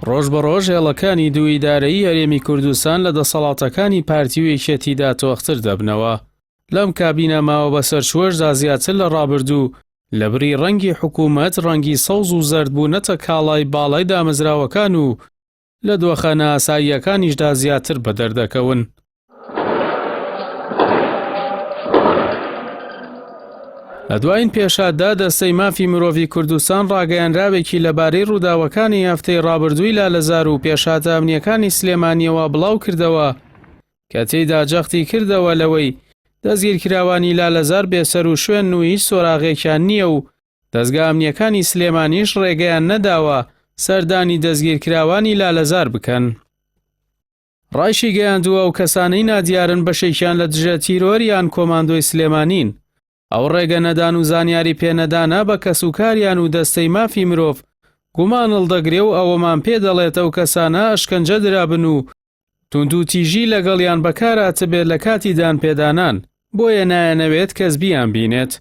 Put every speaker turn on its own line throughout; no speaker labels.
ڕۆژ بە ڕۆژ هێڵەکانی دوو ئیدارەیی هەرێمی کوردستان لە دەسەڵاتەکانی پارتی و یەکێتیدا تۆختر دەبنەوە. لەم کابینە ماوە بەسەر چوەشدا زیاتر لە ڕابردوو لە بری ڕەنگی حکوومەت ڕەنگی سەوز و زەردبوونەتە کاڵای باڵای دامەزراوەکان و لە دۆخەنە ئاساییەکانیشدا زیاتر بەدەردەکەون. لە دوایین پێشاتدا دەستەی مافی مرۆڤی کوردستان ڕاگەیاندراوێکی لەبارەی ڕووداوەکانی هەفتەی ڕابردووی لالەزار و پێشاتە ئەمنیەکانی سلێمانیەوە بڵاو کردەوە کە تێیدا جەختی کردەوە لەوەی دەستگیرکراوانی لالەزار بێسەر و شوێن و هیچ سۆراغێکیان نییە و دەستگا ئەمنیەکانی سلێمانیش ڕێگەیان نەداوە سەردانی دەستگیرکراوانی لالەزار بکەن. ڕایشی گەیاندووە و کەسانەی نادیارن بەشێکیان لە دژە تیرۆریان کۆماندۆی سلێمانین. ئەو ڕێگە نەدان و زانیاری پێنەدانا بە کەسوکاریان و دەستەی مافی مرۆڤ گومان هەڵدەگرێ و ئەوەمان پێ دەڵێتە و کەسانە ئەشکەنجە درابن و توند و تیژی لەگەڵیان بەکاراتبێت لە کاتی دانپێدانان بۆیە نایەنەوێت کەس بیان بینێت.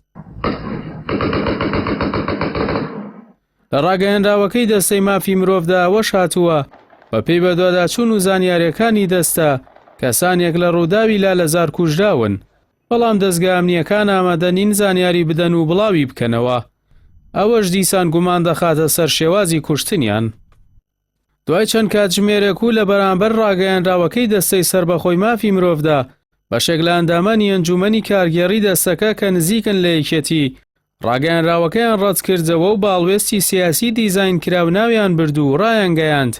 لە ڕاگەیەندراوەکەی دەستەی مافی مرۆڤدا ئەوەش هاتووە بە پێی بەدواداچوون و زانیاریەکانی دەستە کەسانێک لە ڕووداوی لالەزار کوژراون، بەڵام دەستگا ئەمنیەکان ئامادەنین زانیاری بدەن و بڵاوی بکەنەوە. ئەوەش دیسان گومان دەخاتە سەر شێوازی کوشتنیان. دوای چەند کاتژمێرێک و لە بەرامبەر ڕاگەیاندراوەکەی دەستەی سربەخۆی مافی مرۆڤدا بەشێک لە ئەندامانی ئەنجومەنی کارگێڕی دەستەکە کە نزیکن لە یەکێتی ڕاگەیاندراوەکەیان ڕەت کردەوە و باڵوێستی سیاسی دیزاین کراو ناویان برد و ڕایانگەیاند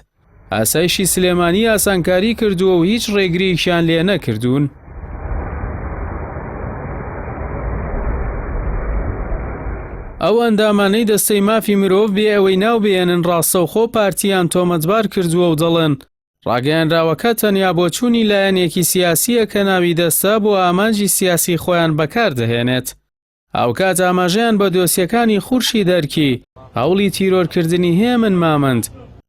ئاسایشی سلێمانی ئاسانکاری کردووە و هیچ ڕێگریشیان لێ نەکردوون. ئەو ئەندامانەی دەستەی مافی مرۆڤ بێ ئەوەی ناوبێنن ڕاستەوخۆ پارتیان تۆمەتبار کردووە و دەڵێن ڕاگەیاندراوەکە تەنیا بۆ چوونی لایەنێکی سیاسیە کە ناوی دەستە بۆ ئامانجی سیاسی خۆیان بەکاردەهێنێت. هاوکات ئاماژەیان بە دۆسیەکانی خوورشی دەرکی، هەوڵی تیرۆرکردنی هێمن مامەند،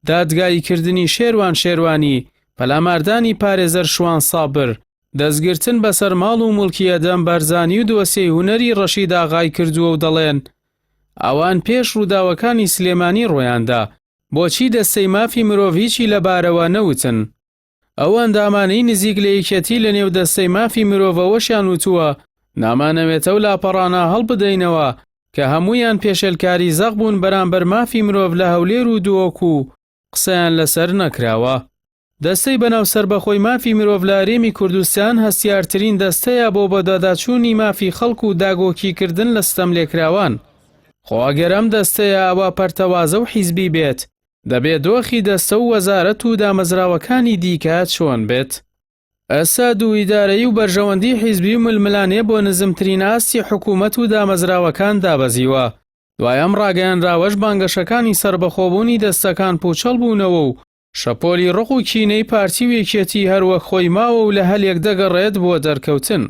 دادگاییکردنی شێروان شێروانی، پەلاماردانی پارێزەر شوان سابر، دەستگرتن بەسەر ماڵ و موڵکیەدەم بەرزانی و دۆسیەی هونەری ڕەشید ئاغای کردووە و دەڵێن ئەوان پێش ڕووداوەکانی سلێمانی ڕۆیاندا بۆچی دەستەی مافی مرۆڤ هیچی لەبارەوە نەوتن. ئەو ئەندامانەی نزیک لە یەکێتی لە نێو دەستەی مافی مرۆڤەوەشیان وتووە نامانەوێتە و لاپەڕانە هەڵبدەینەوە کە هەموویان پێشەلکاری زەق بوون بەرامبەر مافی مرۆڤ لە هەولێر و دووەک و قسەیان لەسەر نەکراوە. دەستەی بەناو سربەخۆی مافی مرۆڤ لە هەرێمی کوردستان هەستیارترین دەستەیە بۆ بەداداچوونی مافی خەڵک و داگۆکیکردن لە ستەم لێکراوان. خۆگەرەم دەستەیە ئەوە پەرتەوازە و حیزبی بێت، دەبێت دۆخی دەستە و وەزارەت و دامەزراوەکانی دیکە چۆن بێت. ئەسا دوو ئیدارەیی و بەرژەوەندی حیزبی و ململانێ بۆ نزمترین ئاستی حکوومەت و دامەزراوەکان دابەزیوە. دوایەم ڕاگەیاندراوەش بانگەشەکانی سربەخۆبوونی دەستەکان پوچەڵ بوونەوە و شەپۆلی ڕق و کینەی پارتی و یەکێتی هەروەک خۆی ماوە و لە هەلێک دەگەڕێت بۆ دەرکەوتن.